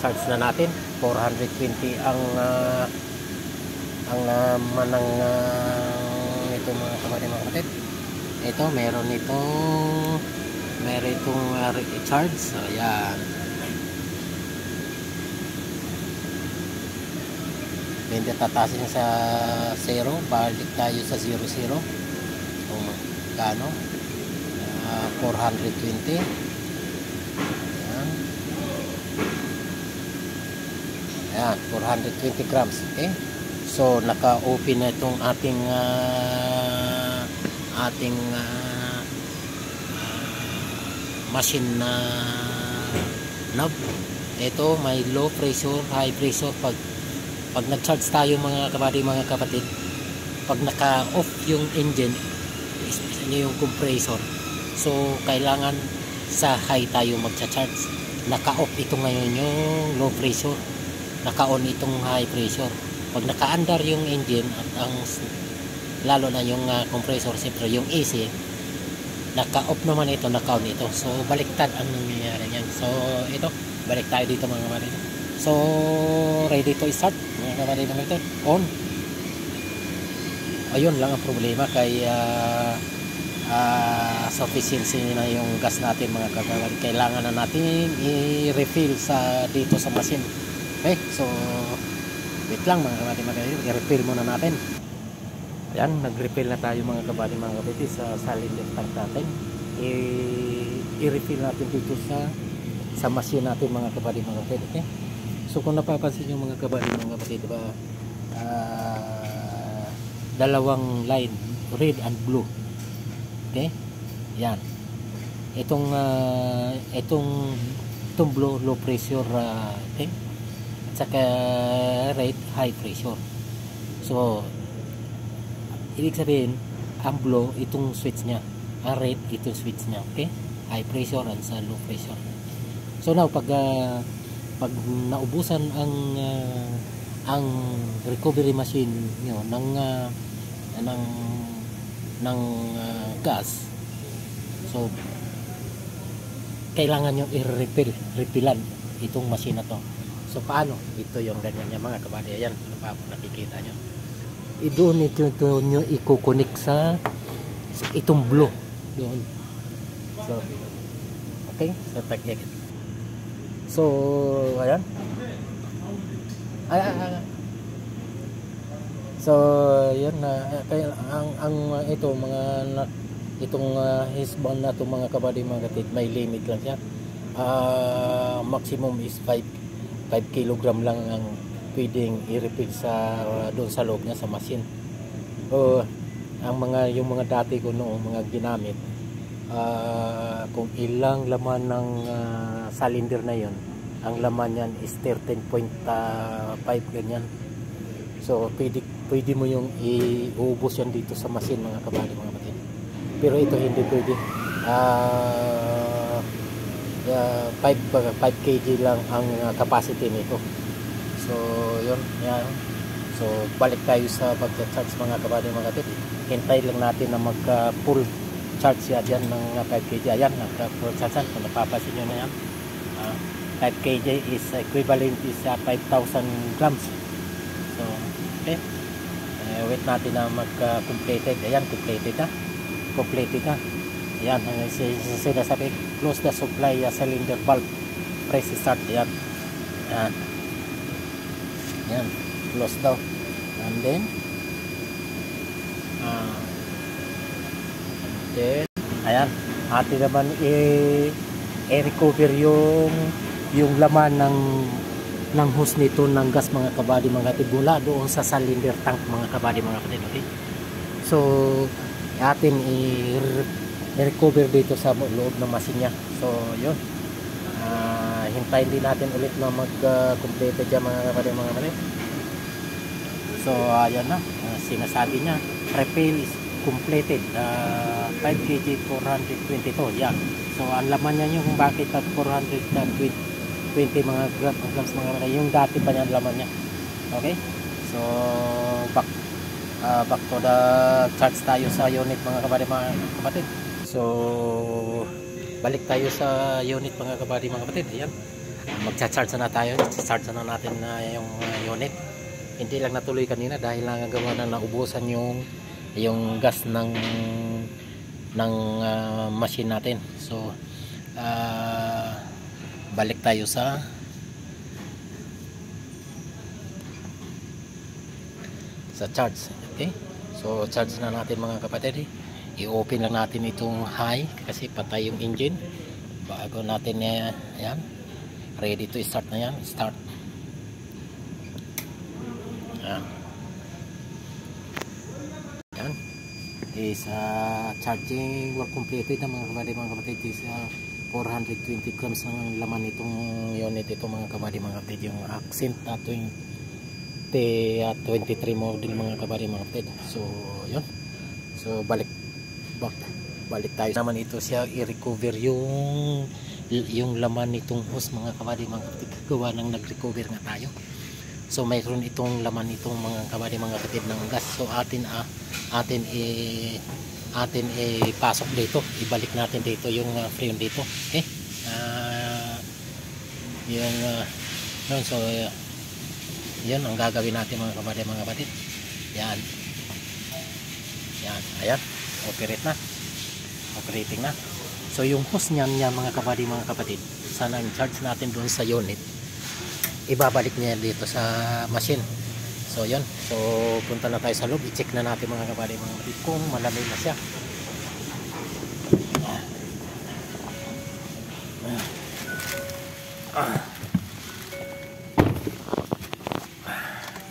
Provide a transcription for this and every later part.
charge na natin. 420 ang manang ito mga kapatid. Ito meron itong recharge. So yan. Hindi tatasin sa 0, balik tayo sa 00. So magkano? 420. Ayan, 420 grams. Okay? So naka-open na itong ating machine na knob. Ito may low pressure, high pressure. Pag nag-charge tayo mga kapatid, pag naka-off yung engine, especially yung compressor, so kailangan sa high tayo magcha-charge. Naka-off ito ngayon yung low pressure, naka-on itong high pressure. Pag naka-under yung engine at lalo na yung compressor, siyempre yung AC, naka-off naman ito, naka-on ito. So baliktad ang nangyayari niyan. So ito, balik tayo dito mga kapatid. So ready to start mga kapatid naman ito, on. Ayun lang ang problema kay sufficiency na yung gas natin mga kapatid. Kailangan na natin i-refill dito sa machine. Okay, so wait lang mga kapatid, i-refill muna natin. Ayan, nag-refill na tayo mga kapatid sa cylinder tank natin. I-refill natin dito sa machine natin mga kapatid. Okay, so kung napapansin nyo mga kapatid, diba, dalawang line, red and blue. Okay, yan. Itong blue, low pressure, okay, at saka red, high pressure. So ibig sabihin, ang blue itong switch nya, ang red itong switch nya. Okay, high pressure and sa low pressure. So now pag naubusan ang recovery machine nyo ng gas, so kailangan nyo i-refillan itong machine na to. So paano? Ito yung ganyan niya mga kapatid. Ayan, nakikita nyo. Doon ito nyo i-connect sa itong blue doon. So okay, so take it. So ayan. So yan na ito mga itong hissband na to mga kapatid may limit lang siya. Maximum is 5 kg lang ang pwedeng i-refill doon sa loob niya sa machine. Yung mga dati ko noong mga ginamit, kung ilang laman ng cylinder na yon, ang laman yan is 13.5 ganyan. So pwede mo yung iubos yan dito sa machine mga kapatid. Pero ito hindi pwede. 5 kg lang ang capacity nito. So yun, yan. So balik tayo sa pag-charge mga kapatid. Hintay lang natin na mag-full charge siya dyan ng 5 kg. Ayan, nag-full charge yan. Kung napapasin nyo na yan, 5 kg is equivalent is 5,000 grams. So okay, wait natin na mag-completed. Ayan, completed na. Ayan, sinasabi, close the supply cylinder valve, press start. Ayan, ayan, close daw. And then ayan, atin naman i-recover yung laman ng hose nito ng gas mga kabady mula doon sa cylinder tank mga kabady okay? So atin i-recover dito sa loob ng machine niya. So yun, hintayin din natin ulit na mag-complete dyan mga kabady. So ayan na, sinasabi niya refill is completed, 5 kg 422. Yan. So ang laman niya yung bakit 420 mga grams mga kapatid, yung dati pa niya laman niya. Okay, so back to the charge tayo sa unit mga kapatid. So balik tayo sa unit mga kapatid. Ayan, magcha-charge na tayo. Charge na natin na yung unit. Hindi lang natuloy kanina dahil nagagawa na naubusan yung gas ng machine natin. So balik tayo sa charge. Okay, so charge na natin mga kapatid. I-open lang natin itong high kasi patay yung engine bago natin ayan, ready to start na yan. Start. Ayan is charging work completed na mga kapatid is 420 grams ng laman itong unit ito mga kapatid, yung accent na 23 model mga kapatid. So yun, so balik tayo naman ito siya i-recover yung laman nitong hose mga kapatid gawa ng nag-recover nga tayo. So mayroon itong laman itong mga kapatid ng gas. So atin pasok dito, ibalik natin dito yung freon dito. Okay, yung so yun ang gagawin natin mga kapatid. Yan, ayan, operating na. So yung hose niyan mga kapatid, sana i-charge natin doon sa unit, ibabalik niya dito sa machine. So yun, so punta na tayo sa loob, i-check na natin mga kapatid kung malamig na siya.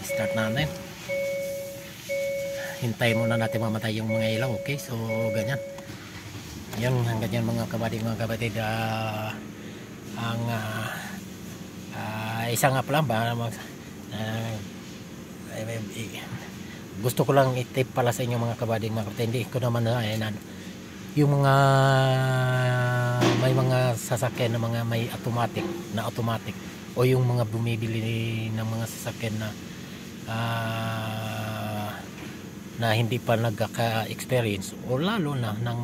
Start natin. Hintayin muna natin mamatay yung mga ilaw. Okay, so ganyan. Yan, ganyan mga kapatid. Ang isa nga pala ba gusto ko lang i-tip pala sa inyo mga kapatid. Hindi ko naman yung mga may mga sasakyan na mga may automatic o yung mga bumibili ng mga sasakyan na hindi pa nagka-experience o lalo na ng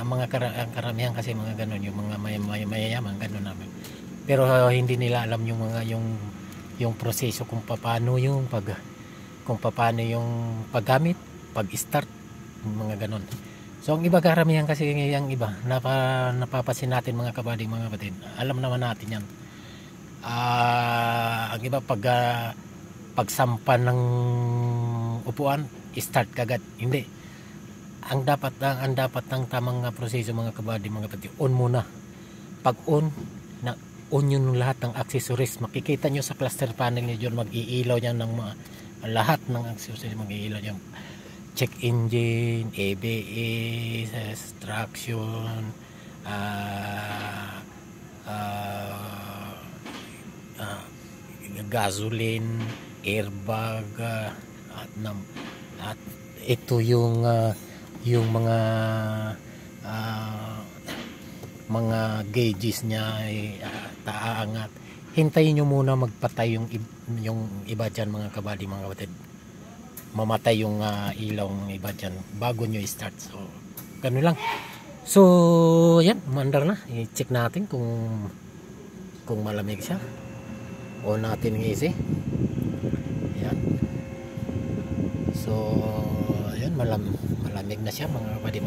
mga karamihan kasi mga ganun, yung mga mayayaman ganun namin. Pero hindi nila alam yung proseso kung paano yung paggamit, pag-start, mga ganun. So ang iba karamihan kasi yung iba napapasin natin mga kapatid, alam naman natin yan. Ang iba pagsampa ng upuan, start kagad. Hindi. Ang dapat ng tamang proseso mga kapatid, on muna. Pag on yung lahat ng accessories. Makikita nyo sa cluster panel nyo dyan, mag-iilaw yan ng lahat ng accessories, mag-iilaw yan. Check engine, ABS, traction, gasoline, airbag, at ito yung mga gauges niya taangat. Hintayin nyo muna magpatay yung iba dyan mga kapatid. Mamatay yung ilaw ng iba dyan bago nyo i-start. So ganun lang. So yan, mandar na. I-check natin kung malamig siya. On natin ng easy. Yan. So yan, malamig na siya mga kapatid.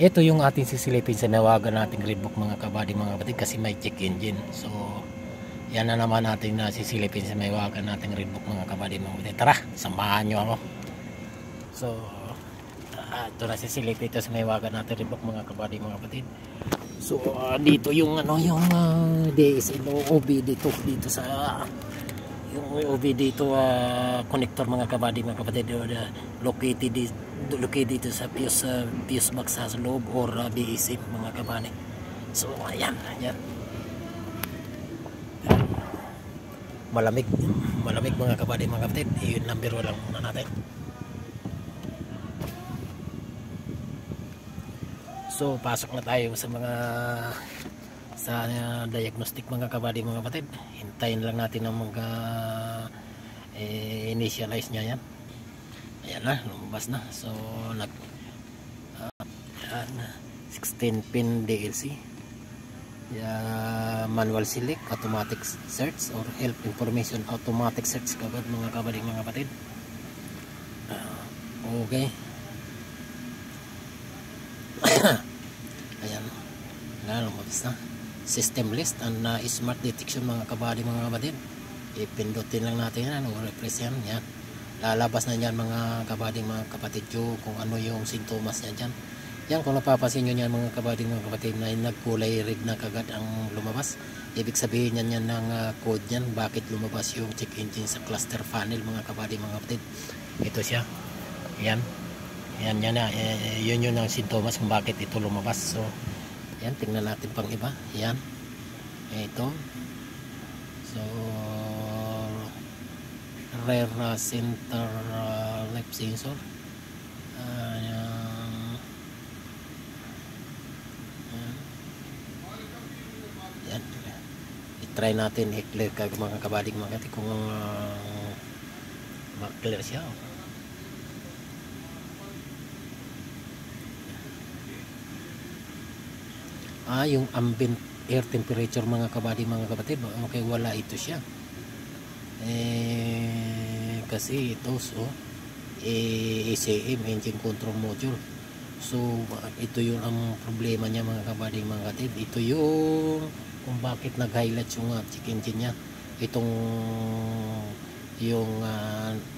Ito yung ating sisilipin sa nawagan nating Redbook mga kapatid kasi may check engine. So yan na naman natin na sisilipin sa nawagan nating Redbook mga kapatid. Tara, samahan nyo ako. So ito na sisilipin ito sa nawagan nating Redbook mga kapatid. So dito yung DSL OB dito sa yung OB dito connector mga kapatid located dito sa fuse box sa loob or BSIP mga kapatid. So ayan. Malamig mga kapatid. Yun number 1 lang muna natin. So pasok na tayo sa diagnostic mga kapatid. Hintayin lang natin ang initialize niya yan. Ayan na, lumabas na. So 16 pin DLC. Manual select, automatic search, or help information automatic search kabad mga kabading mga kapatid. Okay. Ayan, lumabas na system list and smart detection mga kabading mga kapatid. Ipindutin lang natin yan o refresh yan, yan. Lalabas na yan mga kabading mga kapatid kung ano yung sintomas niya dyan. Yan, kung napapasin nyo yan mga kabading mga kapatid na nagkulay red na kagad ang lumabas, ibig sabihin yan ng code yan bakit lumabas yung check engine sa cluster funnel mga kabading mga kapatid. Ito siya, yan na, yun ang sintomas kung bakit ito lumabas. So yan, tingnan natin pang iba. Yan, ito, so rear center left sensor, yan, i-try natin i-clear mga kabading mga kapatid kung ma-clear siya. Yung ambient air temperature mga kabading mga kapatid, okay, wala ito siya. Kasi ito ECM, engine control module. So ito yung ang problema niya mga kabading mga kapatid. Ito yung kung bakit nag-highlight yung check engine niya. Itong yung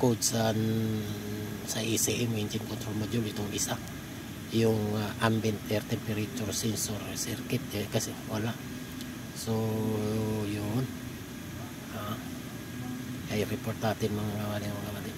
code sa ECM, engine control module, itong isa, yung ambient air temperature sensor circuit, kasi wala. So yun, ay report natin mga kapatid.